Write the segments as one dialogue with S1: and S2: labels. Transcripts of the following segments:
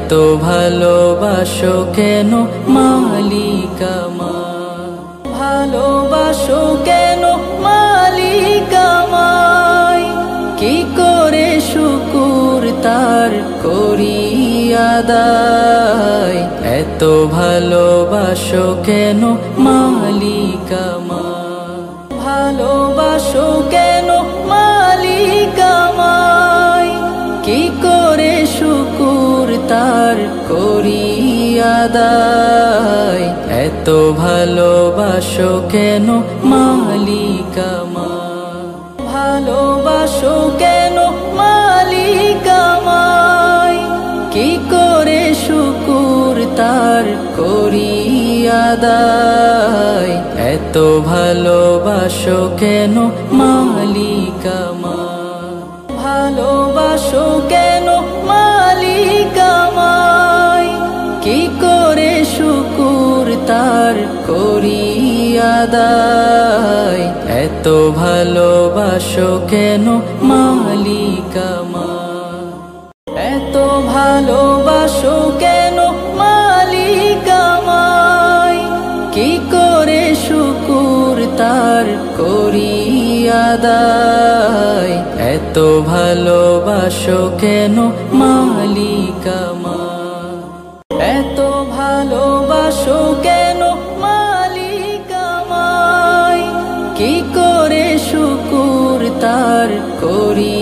S1: এত ভালোবাসো কেন মালিক আমার, ভালোবাসো কেন মালিক আমায়, কি করে শুকুর তার করি আদায়। এত ভালোবাসো কেন মালিক আমার, ভালোবাসো কেন মালিক আমায়, কি করে শুকুর তার করি আদায়। এত ভালোবাসো কেন মালিক আমার, ভালোবাসো কেন মালিক আমায়, কি করে শুকুর তার করি আদায়। এত ভালোবাসো কেন মালিক আমার, ভালোবাসো কেন মালিক আমায়, কি করে শুকুর তার করি আদায়। এত ভালোবাসো কেন মালিক আমার, এত ভালোবাসো কেন মালিক আমায়, কি করে শুকুর তার করি আদায়। এত ভালোবাসো কেন মালিক আমার, এত ভালোবাসো কেন মালিক আমায়, কি করে শুকুর তার করি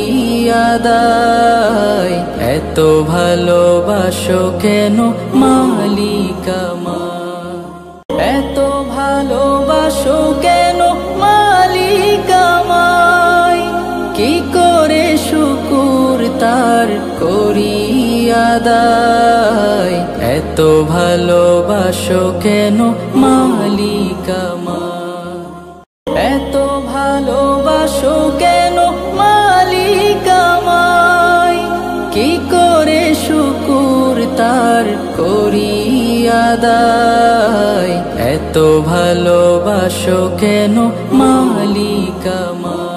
S1: আদায়। এত ভালোবাসো কেন মালিক আমার, এত ভালোবাসো কেন মালিক আমায়, কি করে শুকুর তার করি আদায়। এত ভালোবাসো কেন মালিক আমার, এত ভালোবাসো কেন মালিক আমায়, কি করে শুকুর তার করি আদায়। এত ভালোবাসো কেন মালিক আমার।